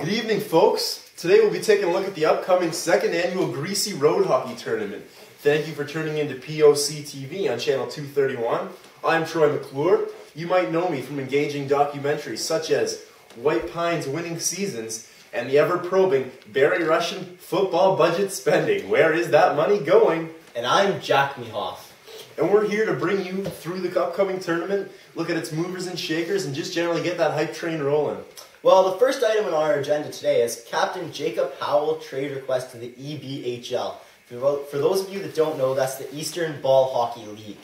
Good evening, folks. Today we'll be taking a look at the upcoming second annual Greasy Road Hockey Tournament. Thank you for tuning in to POC TV on channel 231. I'm Troy McClure. You might know me from engaging documentaries such as White Pine's Winning Seasons and the ever-probing Barry Russian football budget spending. Where is that money going? And I'm Jack Mehoff. And we're here to bring you through the upcoming tournament, look at its movers and shakers, and just generally get that hype train rolling. Well, the first item on our agenda today is Captain Jacob Howell trade request to the EBHL. For those of you that don't know, that's the Eastern Ball Hockey League.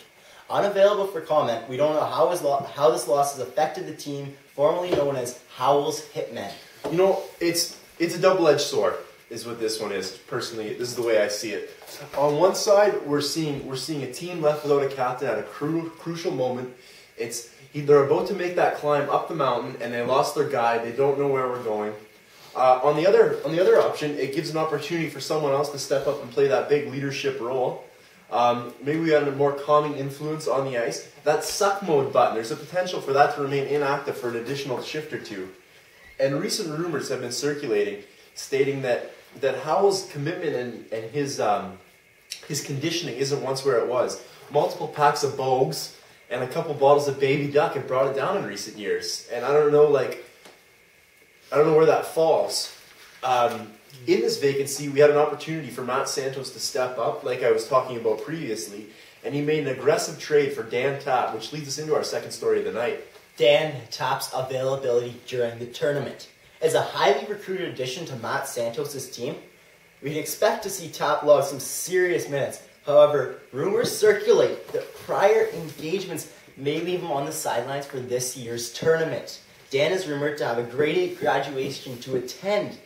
Unavailable for comment, we don't know how this loss has affected the team formerly known as Howell's Hitmen. You know, it's a double-edged sword, is what this one is. Personally, this is the way I see it. On one side, we're seeing a team left without a captain at a crucial moment. They're about to make that climb up the mountain, and they lost their guide. They don't know where we're going. On the other option, it gives an opportunity for someone else to step up and play that big leadership role. Maybe we have a more calming influence on the ice. That suck mode button, there's a potential for that to remain inactive for an additional shift or two. And recent rumors have been circulating, stating that Howell's commitment and his conditioning isn't once where it was. Multiple packs of Bogues and a couple bottles of Baby Duck have brought it down in recent years. And I don't know where that falls. In this vacancy, we had an opportunity for Matt Santos to step up, like I was talking about previously, and he made an aggressive trade for Dan Tapp, which leads us into our second story of the night. Dan Tapp's availability during the tournament. As a highly recruited addition to Matt Santos' team, we can expect to see Tapp log some serious minutes. However, rumors circulate that prior engagements may leave him on the sidelines for this year's tournament. Dan is rumored to have a grade 8 graduation to attend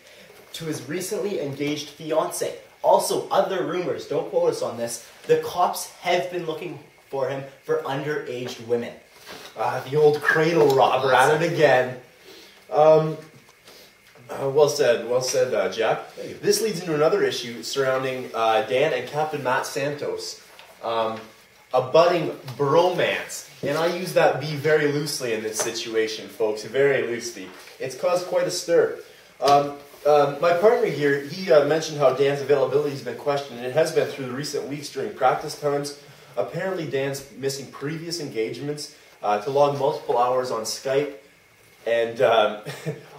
to his recently engaged fiancée. Also, other rumors, don't quote us on this, the cops have been looking for him for underage women. The old cradle robber at it again. Well said, Jack. This leads into another issue surrounding Dan and Captain Matt Santos. A budding bromance. And I use that B very loosely in this situation, folks, very loosely. It's caused quite a stir. My partner here, he mentioned how Dan's availability has been questioned, and it has been through the recent weeks during practice times. Apparently, Dan's missing previous engagements to log multiple hours on Skype, and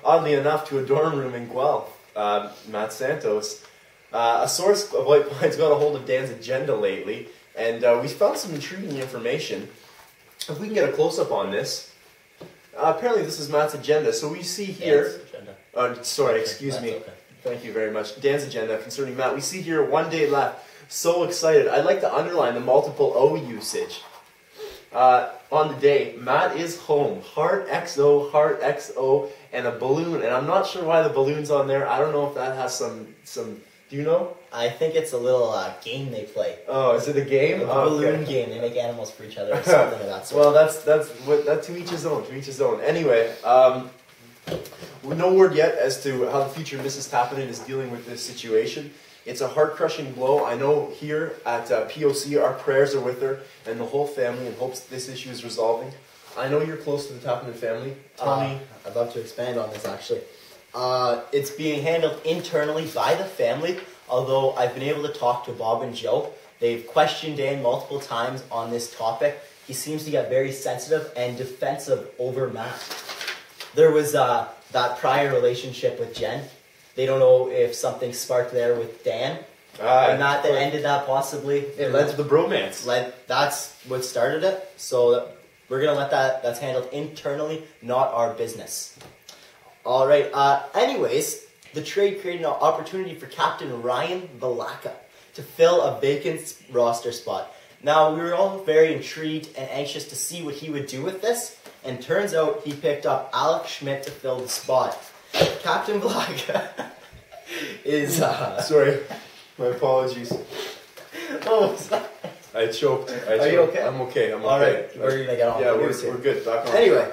oddly enough, to a dorm room in Guelph. Matt Santos. A source of White Pine's got a hold of Dan's agenda lately, and we found some intriguing information. If we can get a close-up on this. Apparently this is Matt's agenda. So we see here... excuse me. Okay. Thank you very much. Dan's agenda concerning Matt. We see here 1 day left. So excited. I'd like to underline the multiple O usage. On the day, Matt is home. Heart XO, and a balloon. And I'm not sure why the balloon's on there. I don't know if that has some do you know? I think it's a little game they play. Oh, is it a game? A balloon game. They make animals for each other or something of that sort. Well, that's to each his own. To each his own. Anyway, no word yet as to how the future Mrs. Tappinen is dealing with this situation. It's a heart-crushing blow. I know here at POC our prayers are with her and the whole family in hopes that this issue is resolving. I know you're close to the Tappinen family. Tell me. I'd love to expand on this actually. It's being handled internally by the family, although I've been able to talk to Bob and Joe. They've questioned Dan multiple times on this topic. He seems to get very sensitive and defensive over Matt. There was that prior relationship with Jen. They don't know if something sparked there with Dan or not that ended that possibly. It led to the bromance. That's what started it. So we're going to let that's handled internally, not our business. All right. Anyways, the trade created an opportunity for Captain Ryan Valaka to fill a vacant roster spot. Now, we were all very intrigued and anxious to see what he would do with this, and turns out he picked up Alex Schmidt to fill the spot. Captain Valaka is... Sorry, my apologies. Oh, sorry. I choked. Are you okay? I'm okay. All right, we're going to get on. Yeah, we're good. Back on. Anyway,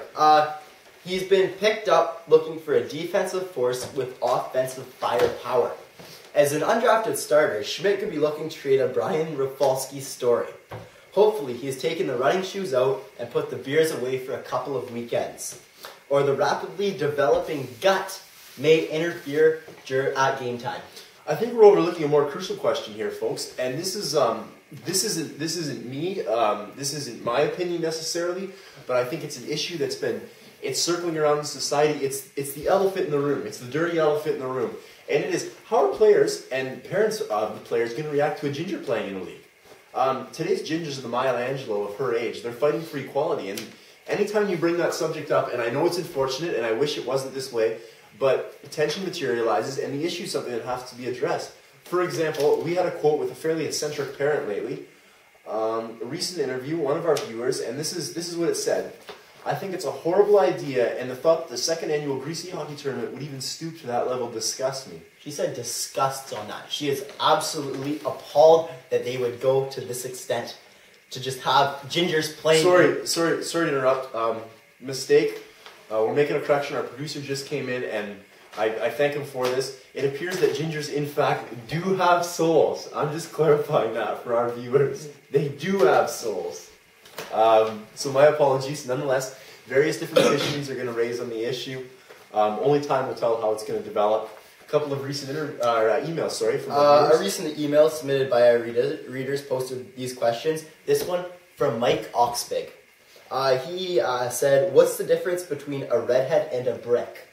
he's been picked up looking for a defensive force with offensive firepower. As an undrafted starter, Schmidt could be looking to create a Brian Rafalski story. Hopefully, he has taken the running shoes out and put the beers away for a couple of weekends. Or the rapidly developing gut may interfere at game time? I think we're overlooking a more crucial question here, folks, and this isn't me. This isn't my opinion necessarily, but I think it's an issue it's circling around in society. It's the elephant in the room. It's the dirty elephant in the room, and it is how are players and parents of the players going to react to a ginger playing in a league? Today's gingers are the Maya Angelou of her age. They're fighting for equality, and anytime you bring that subject up, and I know it's unfortunate, and I wish it wasn't this way, but tension materializes, and the issue is something that has to be addressed. For example, we had a quote with a fairly eccentric parent lately. A recent interview, one of our viewers, and this is what it said. I think it's a horrible idea, and the thought that the second annual Greasy hockey tournament would even stoop to that level disgusts me. She said disgusts on that. She is absolutely appalled that they would go to this extent to just have gingers playing. Sorry to interrupt. Mistake. We're making a correction. Our producer just came in, and I thank him for this. It appears that gingers, in fact, do have souls. I'm just clarifying that for our viewers. They do have souls. So my apologies. Nonetheless, various different issues are going to raise on the issue. Only time will tell how it's going to develop. A couple of recent emails, from our viewers. A recent email submitted by our readers posted these questions. This one from Mike Oxbig. He said, what's the difference between a redhead and a brick?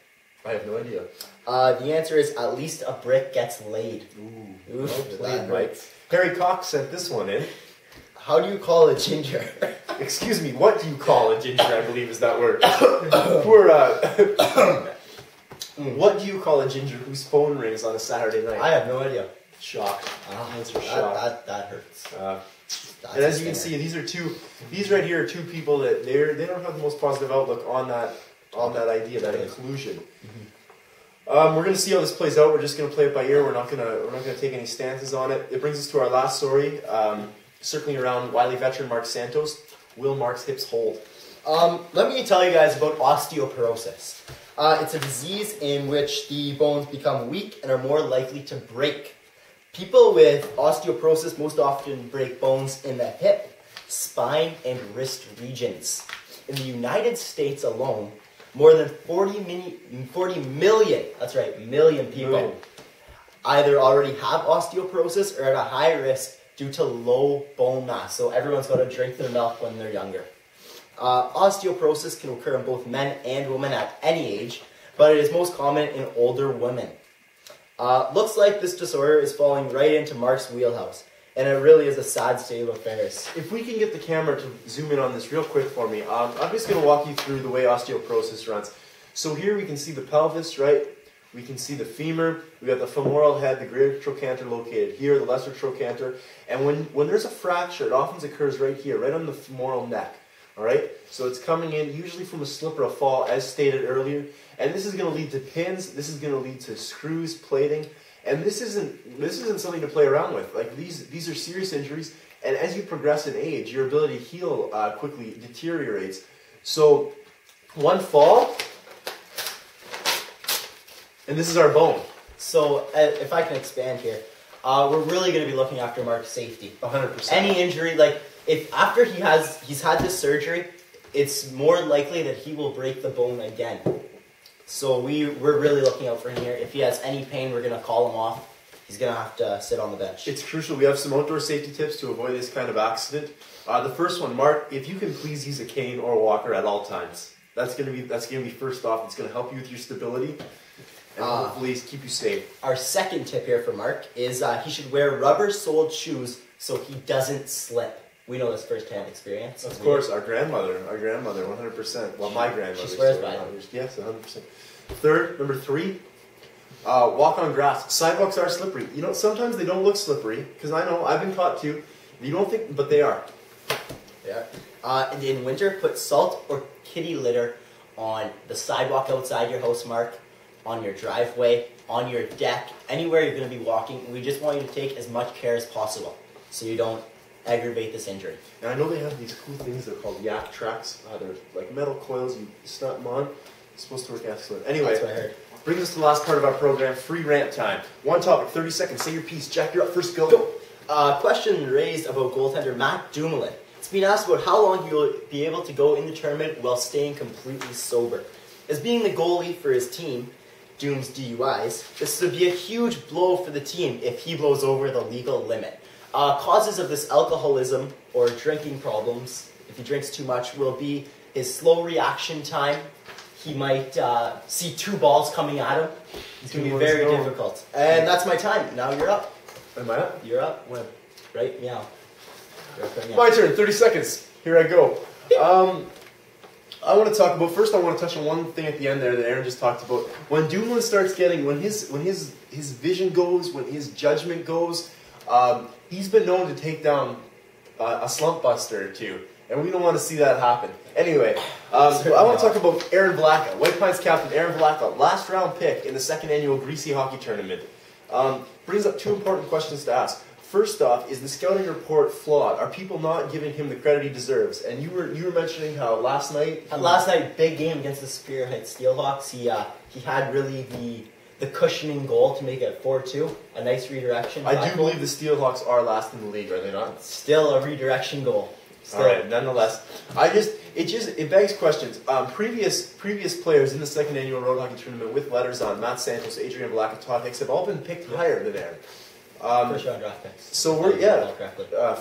I have no idea. The answer is at least a brick gets laid. Ooh, played, Mike. Harry Cox sent this one in. How do you call a ginger? Excuse me, what do you call a ginger, I believe is that word. What do you call a ginger whose phone rings on a Saturday night? I have no idea. Shocked. Answer shocked. That hurts. And as you can see, these right here are two people that they don't have the most positive outlook on that idea, that inclusion. Mm-hmm. We're going to see how this plays out. We're just going to play it by ear. We're not going to take any stances on it. It brings us to our last story, circling around Wiley veteran Mark Santos. Will Mark's hips hold? Let me tell you guys about osteoporosis. It's a disease in which the bones become weak and are more likely to break. People with osteoporosis most often break bones in the hip, spine, and wrist regions. In the United States alone, more than 40 million, that's right, million people either already have osteoporosis or are at a high risk due to low bone mass. So everyone's got to drink their milk when they're younger. Osteoporosis can occur in both men and women at any age, but it is most common in older women. Looks like this disorder is falling right into Mark's wheelhouse, and it really is a sad state of affairs. If we can get the camera to zoom in on this real quick for me, I'm just going to walk you through the way osteoporosis runs. So here we can see the pelvis, right? We can see the femur. We got the femoral head, the greater trochanter located here, the lesser trochanter. And when there's a fracture, it often occurs right here, right on the femoral neck. All right? So it's coming in usually from a slip or a fall, as stated earlier. And this is going to lead to pins. This is going to lead to screws, plating. And this isn't something to play around with. Like these are serious injuries. And as you progress in age, your ability to heal quickly deteriorates. So one fall, and this is our bone. So if I can expand here, we're really going to be looking after Mark's safety. 100%. Any injury, like if after he's had this surgery, it's more likely that he will break the bone again. So we're really looking out for him here. If he has any pain, we're going to call him off. He's going to have to sit on the bench. It's crucial. We have some outdoor safety tips to avoid this kind of accident. The first one, Mark, if you can please use a cane or a walker at all times. That's going to be first off. It's going to help you with your stability and hopefully keep you safe. Our second tip here for Mark is he should wear rubber-soled shoes so he doesn't slip. We know this firsthand experience. Of course, our grandmother, 100%. Well, my grandmother. She swears by it. Yes, 100%. Third, number 3, walk on grass. Sidewalks are slippery. You know, sometimes they don't look slippery, because I know, I've been caught too. You don't think, but they are. Yeah. And in winter, put salt or kitty litter on the sidewalk outside your house, Mark, on your driveway, on your deck, anywhere you're going to be walking. We just want you to take as much care as possible so you don't aggravate this injury. And I know they have these cool things, they're called yak tracks. They're like metal coils, you snap them on. It's supposed to work excellent. Anyway, that's what I heard. Brings us to the last part of our program, free rant time. One topic, 30 seconds, say your piece. Jack, you're up first, go. Question raised about goaltender Matt Dumoulin. It's been asked about how long he will be able to go in the tournament while staying completely sober. As being the goalie for his team, dooms DUIs, this would be a huge blow for the team if he blows over the legal limit. Causes of this alcoholism or drinking problems, if he drinks too much, will be his slow reaction time. He might see 2 balls coming at him. It's going to be very difficult. And that's my time. Now you're up. Am I up? You're up. When? Right? Meow. My turn. 30 seconds. Here I go. I want to talk about, first I want to touch on one thing at the end there that Aaron just talked about. When Dumoulin starts getting, when his vision goes, when his judgment goes, he's been known to take down a slump buster or two. And we don't want to see that happen. Anyway, I want to talk about Aaron Vlaca, White Pines captain Aaron Vlaca, last round pick in the 2nd annual Greasy hockey tournament. Brings up 2 important questions to ask. First off, is the scouting report flawed? Are people not giving him the credit he deserves? And you were mentioning how last night... big game against the Superior Heights Steelhawks. He had really the cushioning goal to make it 4-2. A nice redirection. I do believe the Steelhawks are last in the league, are they not? Still a redirection goal. All right, nonetheless. It begs questions. Previous players in the 2nd annual road hockey tournament with letters on, Matt Santos, Adrian Black, Todd Hicks, have all been picked higher than Aaron. First round draft picks. So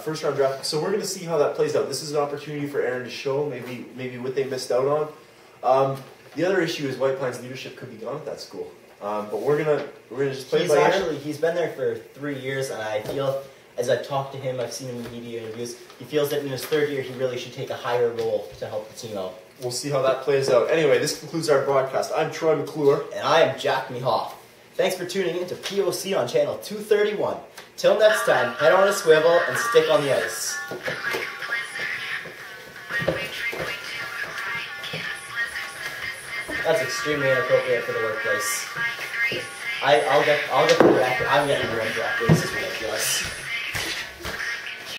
first round draft. So we're going to see how that plays out. This is an opportunity for Aaron to show maybe what they missed out on. The other issue is White Pines leadership could be gone at that school. But we're gonna just play by ear. He's been there for 3 years, and I feel, as I've talked to him, I've seen him in media interviews, he feels that in his 3rd year he really should take a higher role to help the team out. We'll see how that plays out. Anyway, this concludes our broadcast. I'm Troy McClure. And I am Jack Mehoff. Thanks for tuning in to POC on channel 231. Till next time, head on a swivel and stick on the ice. That's extremely inappropriate for the workplace. I'll get the director. I'm getting the director. This is ridiculous.